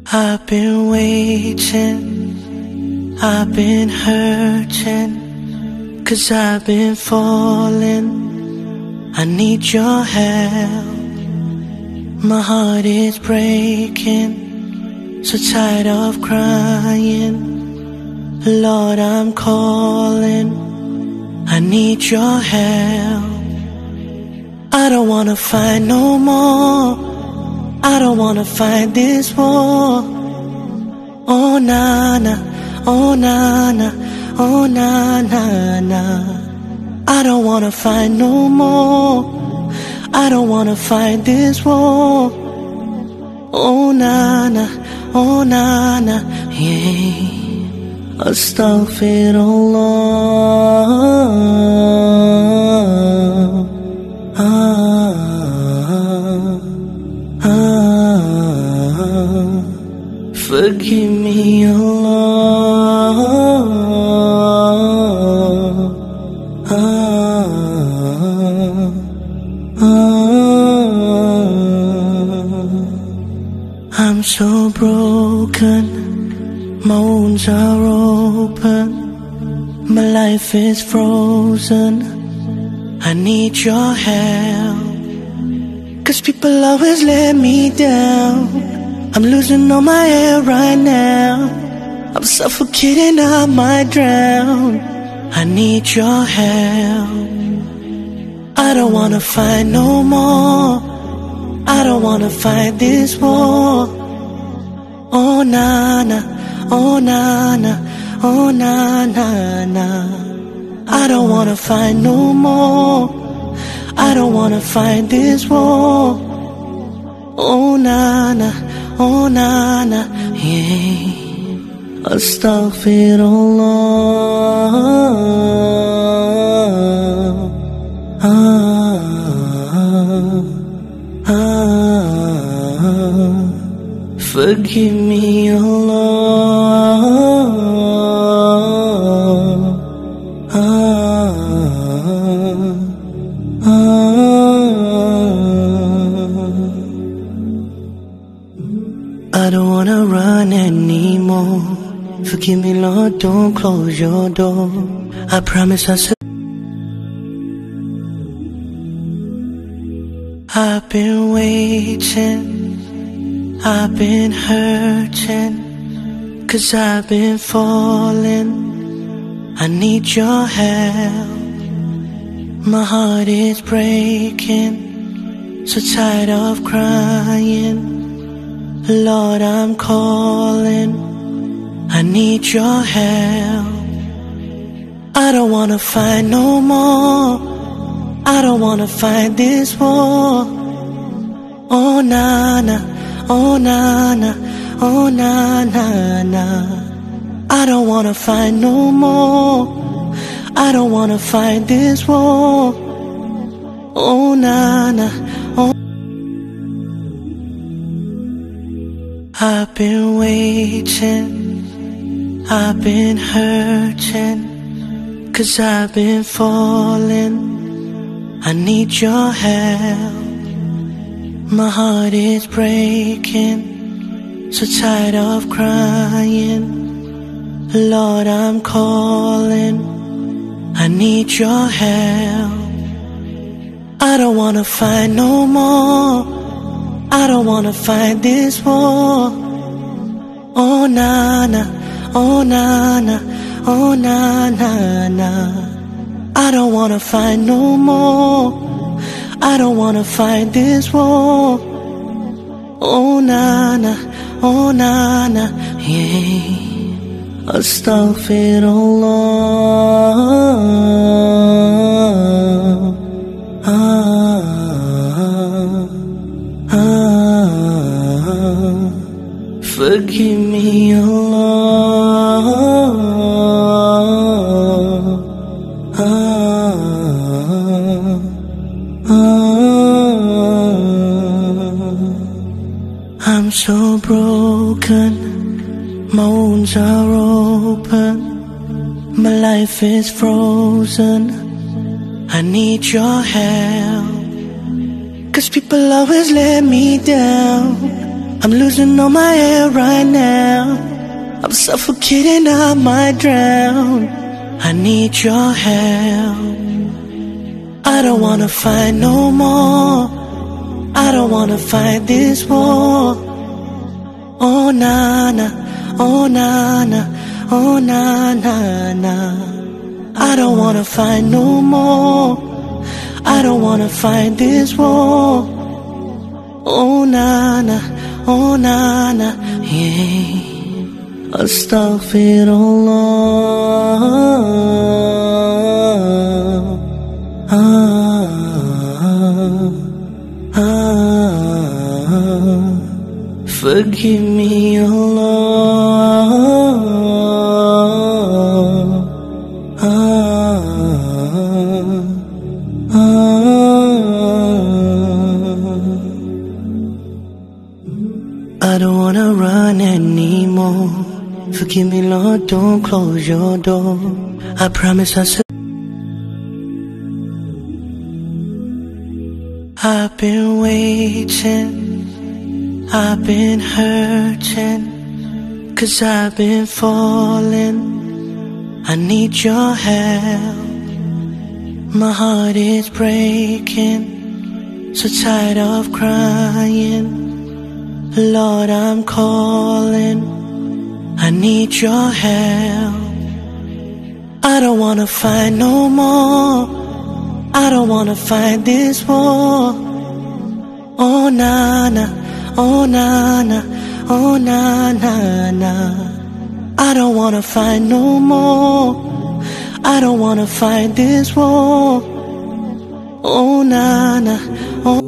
I've been waiting, I've been hurting, 'cause I've been falling. I need your help. My heart is breaking, so tired of crying. Lord, I'm calling, I need your help. I don't wanna fight no more, I don't wanna fight this war. Oh na na, oh na na, oh na na na. I don't wanna fight no more, I don't wanna fight this war. Oh na na, oh na na, yeah. Astaghfirullah. Forgive me, Allah. I'm so broken, my wounds are open, my life is frozen. I need your help, 'cause people always let me down. I'm losing all my air right now, I'm suffocating, I might drown. I need your help. I don't wanna fight no more, I don't wanna fight this war. Oh na na, oh na na, oh na na na. I don't wanna fight no more, I don't wanna fight this war. Oh na na, oh na na, yeah. Astaghfirullah. Forgive me, Allah. I don't wanna run anymore. Forgive me, Lord, don't close your door. I promise I said I've been waiting, I've been hurting, 'cause I've been falling. I need your help. My heart is breaking, so tired of crying. Lord, I'm calling, I need your help. I don't wanna fight no more, I don't wanna fight this war. Oh na na, oh na na, oh na na na. I don't wanna fight no more, I don't wanna fight this war. Oh na na, oh. I've been waiting, I've been hurting, 'cause I've been falling. I need your help. My heart is breaking, so tired of crying. Lord, I'm calling, I need your help. I don't wanna fight no more, I don't wanna fight this war. Oh na na, oh na na, oh na na na. I don't wanna fight no more, I don't wanna fight this war. Oh na na, oh na na, yeah. Astaghfirullah. Forgive me, Allah. I'm so broken, my wounds are open, my life is frozen. I need your help, 'cause people always let me down. I'm losing all my air right now. I'm suffocating, I might drown. I need your help. I don't wanna fight no more. I don't wanna fight this war. Oh na na, oh na na, oh na na na. I don't wanna fight no more. I don't wanna fight this war. Oh na na, oh na na, yeah. Forgive me, I don't wanna run anymore. Forgive me, Lord, don't close your door. I promise I've been waiting, I've been hurting, 'cause I've been falling. I need your help. My heart is breaking, so tired of crying. Lord, I'm calling. I need your help. I don't wanna fight no more. I don't wanna fight this war. Oh na na, oh na na, oh na na na. I don't wanna fight no more. I don't wanna fight this war. Oh na na, oh.